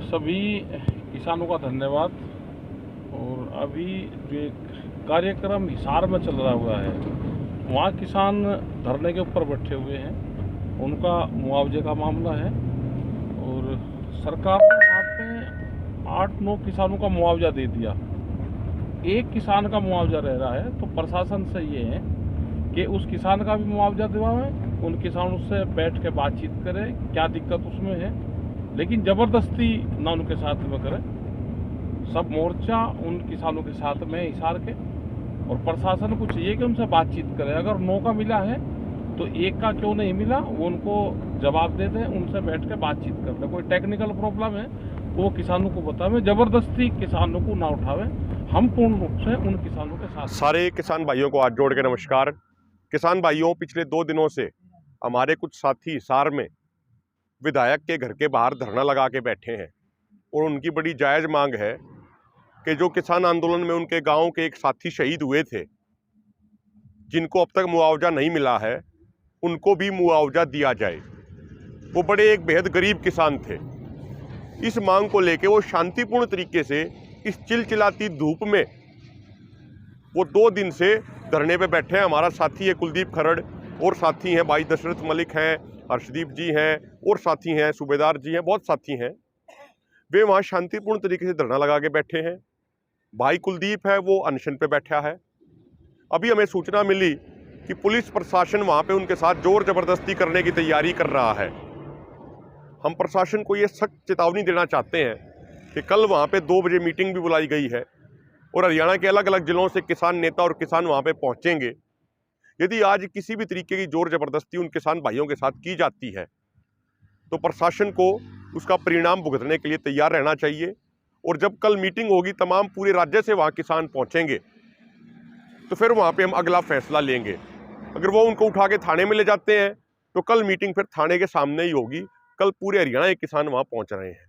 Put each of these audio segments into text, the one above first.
सभी किसानों का धन्यवाद। और अभी जो एक कार्यक्रम हिसार में चल रहा हुआ है, वहाँ किसान धरने के ऊपर बैठे हुए हैं, उनका मुआवजे का मामला है। और सरकार ने वहाँ पे 8-9 किसानों का मुआवजा दे दिया, एक किसान का मुआवजा रह रहा है। तो प्रशासन से ये है कि उस किसान का भी मुआवजा दिलवाएं, उन किसानों से बैठ के बातचीत करें क्या दिक्कत उसमें है, लेकिन ज़बरदस्ती ना उनके साथ में करें। सब मोर्चा उन किसानों के साथ में हिसार के, और प्रशासन को चाहिए कि उनसे बातचीत करें। अगर मौका मिला है तो एक का क्यों नहीं मिला, वो उनको जवाब दे दें, उनसे बैठ के बातचीत कर लें। कोई टेक्निकल प्रॉब्लम है वो किसानों को बतावें, ज़बरदस्ती किसानों को ना उठावें। हम पूर्ण रूप से उन किसानों के साथ। सारे किसान भाइयों को हाथ जोड़ के नमस्कार। किसान भाइयों, पिछले 2 दिनों से हमारे कुछ साथी हिसार में विधायक के घर के बाहर धरना लगा के बैठे हैं और उनकी बड़ी जायज़ मांग है कि जो किसान आंदोलन में उनके गांव के एक साथी शहीद हुए थे, जिनको अब तक मुआवजा नहीं मिला है, उनको भी मुआवजा दिया जाए। वो बड़े एक बेहद गरीब किसान थे। इस मांग को लेके वो शांतिपूर्ण तरीके से इस चिलचिलाती धूप में वो 2 दिन से धरने पे बैठे हैं। हमारा साथी है कुलदीप खरड़, और साथी हैं भाई दशरथ मलिक हैं, हर्षदीप जी हैं, और साथी हैं सूबेदार जी हैं, बहुत साथी हैं। वे वहाँ शांतिपूर्ण तरीके से धरना लगा के बैठे हैं। भाई कुलदीप है वो अनशन पे बैठा है। अभी हमें सूचना मिली कि पुलिस प्रशासन वहाँ पे उनके साथ जोर जबरदस्ती करने की तैयारी कर रहा है। हम प्रशासन को ये सख्त चेतावनी देना चाहते हैं कि कल वहाँ पे 2 बजे मीटिंग भी बुलाई गई है और हरियाणा के अलग अलग जिलों से किसान नेता और किसान वहाँ पे पहुँचेंगे। यदि आज किसी भी तरीके की जोर जबरदस्ती उन किसान भाइयों के साथ की जाती है तो प्रशासन को उसका परिणाम भुगतने के लिए तैयार रहना चाहिए। और जब कल मीटिंग होगी, तमाम पूरे राज्य से वहाँ किसान पहुँचेंगे, तो फिर वहाँ पे हम अगला फैसला लेंगे। अगर वो उनको उठा के थाने में ले जाते हैं तो कल मीटिंग फिर थाने के सामने ही होगी। कल पूरे हरियाणा के किसान वहाँ पहुँच रहे हैं।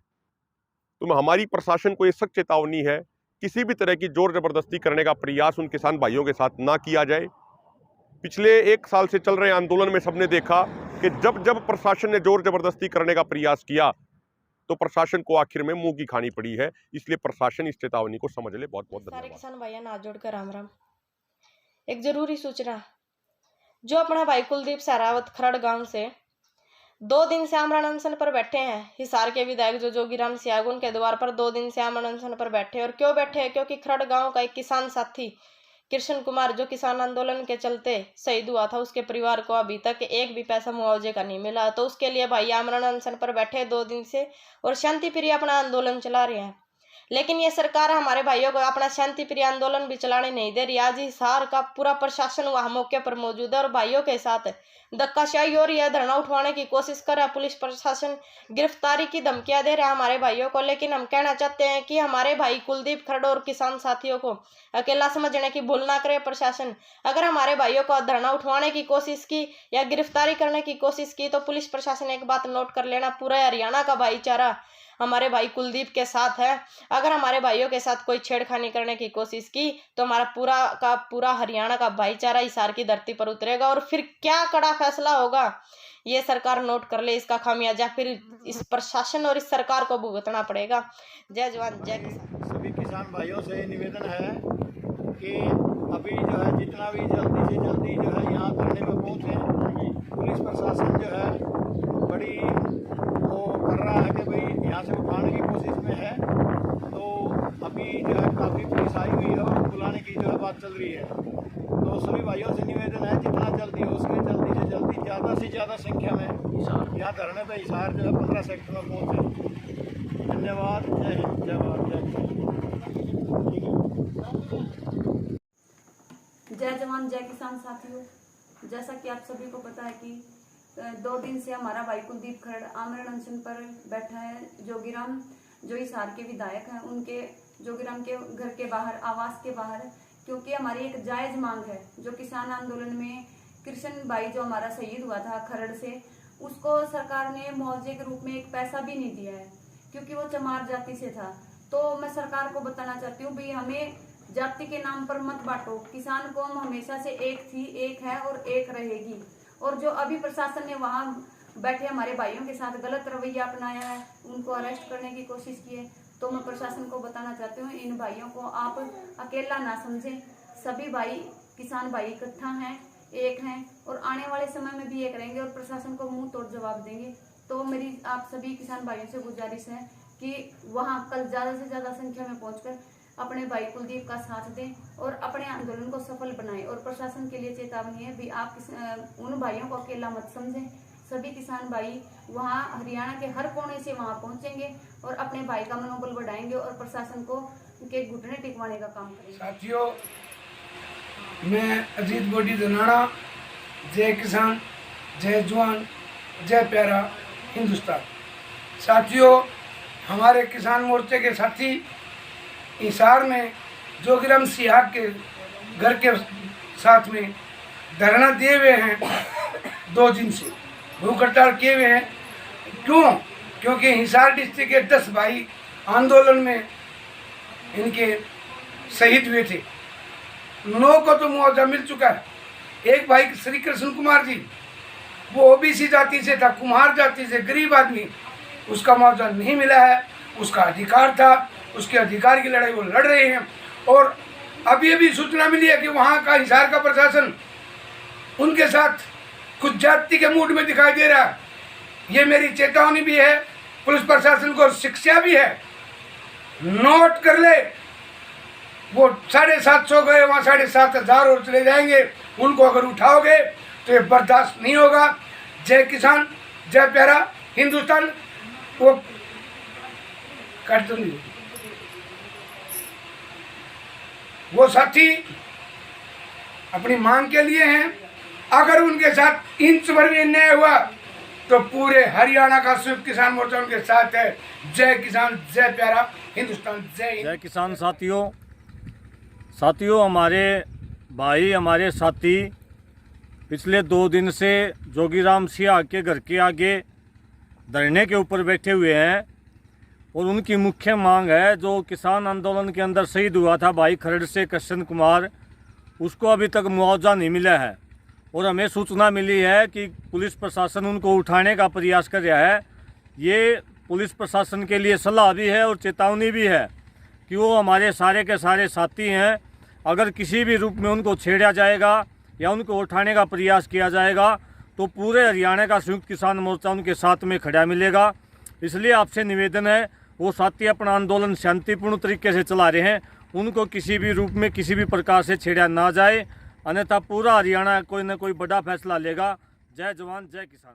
तो हमारी प्रशासन को ये सख्त चेतावनी है, किसी भी तरह की जोर जबरदस्ती करने का प्रयास उन किसान भाइयों के साथ ना किया जाए। पिछले 1 साल से चल रहे आंदोलन में सबने देखा कि जब जब प्रशासन ने जोर जबरदस्ती करने का प्रयास किया तो प्रशासन को आखिर में मुंह की खानी पड़ी है। इसलिए प्रशासन इस चेतावनी को समझ ले। बहुत बहुत सारे धन्यवाद। किसान भाइयों हाथ जोड़कर राम राम। एक जरूरी सूचना, जो अपना भाई कुलदीप सहरावत खरड़ गांव से 2 दिन से आमरण अनशन पर बैठे हैं। हिसार के विधायक जो जोगीराम सियागुन के द्वार पर 2 दिन से आमरण अनशन पर बैठे। और क्यों बैठे हैं? क्योंकि खरड़ गांव का एक किसान साथी कृष्ण कुमार, जो किसान आंदोलन के चलते शहीद हुआ था, उसके परिवार को अभी तक एक भी पैसा मुआवजे का नहीं मिला। तो उसके लिए भाई आमरण अनशन पर बैठे 2 दिन से और शांति प्रिय अपना आंदोलन चला रहे हैं। लेकिन ये सरकार हमारे भाइयों को अपना शांति प्रिय आंदोलन भी चलाने नहीं दे रही। आज हिसार का पूरा प्रशासन वहां मौके पर मौजूद है और भाइयों के साथ धक्काशाही हो रही है, धरना उठवाने की कोशिश कर रहा है। पुलिस प्रशासन गिरफ्तारी की धमकियां दे रहा है हमारे भाइयों को। लेकिन हम कहना चाहते हैं कि हमारे भाई कुलदीप खरड़ और किसान साथियों को अकेला समझने की भूल ना करे प्रशासन। अगर हमारे भाइयों को धरना उठवाने की कोशिश की या गिरफ्तारी करने की कोशिश की तो पुलिस प्रशासन एक बात नोट कर लेना, पूरा हरियाणा का भाईचारा हमारे भाई कुलदीप के साथ है। अगर हमारे भाइयों के साथ कोई छेड़खानी करने की कोशिश की तो हमारा पूरा का पूरा हरियाणा का भाईचारा हिसार की धरती पर उतरेगा और फिर क्या कड़ा फैसला होगा ये सरकार नोट कर ले। इसका खामियाजा फिर इस प्रशासन और इस सरकार को भुगतना पड़ेगा। जय जवान जय किसान। सभी किसान भाइयों से निवेदन है कि अभी जो है जितना भी जल्दी से जल्दी जो है यहाँ धरने पर पहुँचे। पुलिस प्रशासन जो है बड़ी वो कर रहा है कि भाई यहाँ से उठाने की कोशिश में है। तो अभी जो है काफ़ी पुलिस आई हुई है और बुलाने की जो है बात चल रही है। तो सभी भाइयों से निवेदन है जितना जल्दी हो सके जल्दी से जल्दी ज़्यादा से ज़्यादा संख्या में यहाँ धरने पर हिसार जो है 15 सेक्टर में पहुँचे। धन्यवाद। जय हिंद, जय भारत, जय जवान जय किसान साथियों, जैसा कि आप सभी को पता है कि 2 दिन से हमारा भाई कुलदीप खरड़ आमरण अनशन पर बैठा है। जोगीराम जो हिसार के विधायक हैं, उनके जोगीराम के घर के बाहर, आवास के बाहर, क्योंकि हमारी एक जायज मांग है। जो किसान आंदोलन में कृष्ण भाई जो हमारा शहीद हुआ था खरड़ से, उसको सरकार ने मुआवजे के रूप में एक पैसा भी नहीं दिया है, क्योंकि वो चमार जाति से था। तो मैं सरकार को बताना चाहती हूँ भाई, हमें जाति के नाम पर मत बांटो। किसान कौम हमेशा से एक थी, एक है और एक रहेगी। और जो अभी प्रशासन ने वहाँ बैठे हमारे भाइयों के साथ गलत रवैया अपनाया है, उनको अरेस्ट करने की कोशिश की है। तो मैं प्रशासन को बताना चाहती हूँ, इन भाइयों को आप अकेला ना समझें। सभी भाई किसान भाई इकट्ठा हैं, एक हैं और आने वाले समय में भी एक रहेंगे और प्रशासन को मुंह तोड़ जवाब देंगे। तो मेरी आप सभी किसान भाइयों से गुजारिश है कि वहां कल ज़्यादा से ज़्यादा संख्या में पहुंचकर अपने भाई कुलदीप का साथ दें और अपने आंदोलन को सफल बनाएं। और प्रशासन के लिए चेतावनी है भी आप उन भाइयों को अकेला मत समझें। सभी किसान भाई वहां हरियाणा के हर कोने से वहां पहुंचेंगे और अपने भाई का मनोबल बढ़ाएंगे और प्रशासन को के घुटने टिकवाने का काम करेंगे। साथियों, मैं अजीत बोडी धनाड़ा, जय किसान, जय जवान, जय प्यारा हिंदुस्तान। साथियों, हमारे किसान मोर्चे के साथी हिसार में जोगीराम सिंह के घर के साथ में धरना दिए हुए हैं, 2 दिन से भूख हड़ताल किए हुए हैं। क्यों? क्योंकि हिसार डिस्ट्रिक्ट के 10 भाई आंदोलन में इनके शहीद हुए थे। 9 को तो मुआवजा मिल चुका है। एक भाई श्री कृष्ण कुमार जी, वो ओबीसी जाति से था, कुम्हार जाति से, गरीब आदमी, उसका मुआवजा नहीं मिला है। उसका अधिकार था, उसके अधिकार की लड़ाई वो लड़ रहे हैं। और अभी अभी सूचना मिली है कि वहाँ का हिसार का प्रशासन उनके साथ कुछ जाति के मूड में दिखाई दे रहा है। ये मेरी चेतावनी भी है, पुलिस प्रशासन को शिक्षा भी है। नोट कर ले, वो 750 गए, वहाँ 7,500 और चले जाएंगे। उनको अगर उठाओगे तो ये बर्दाश्त नहीं होगा। जय किसान, जय प्यारा हिंदुस्तान। वो काट दूंगी। वो साथी अपनी मांग के लिए हैं। अगर उनके साथ इंच भर भी अन्याय हुआ तो पूरे हरियाणा का संयुक्त किसान मोर्चा उनके साथ है। जय किसान, जय प्यारा हिंदुस्तान, जय हिंद। जय किसान। साथियों, हमारे भाई, हमारे साथी पिछले 2 दिन से जोगीराम सिंह के घर के आगे धरने के ऊपर बैठे हुए हैं और उनकी मुख्य मांग है, जो किसान आंदोलन के अंदर शहीद हुआ था भाई खरड़ से कृष्ण कुमार, उसको अभी तक मुआवजा नहीं मिला है। और हमें सूचना मिली है कि पुलिस प्रशासन उनको उठाने का प्रयास कर रहा है। ये पुलिस प्रशासन के लिए सलाह भी है और चेतावनी भी है कि वो हमारे सारे के सारे साथी हैं। अगर किसी भी रूप में उनको छेड़ा जाएगा या उनको उठाने का प्रयास किया जाएगा तो पूरे हरियाणा का संयुक्त किसान मोर्चा उनके साथ में खड़ा मिलेगा। इसलिए आपसे निवेदन है, वो साथी अपना आंदोलन शांतिपूर्ण तरीके से चला रहे हैं, उनको किसी भी रूप में किसी भी प्रकार से छेड़ा ना जाए, अन्यथा पूरा हरियाणा कोई ना कोई बड़ा फैसला लेगा। जय जवान, जय किसान।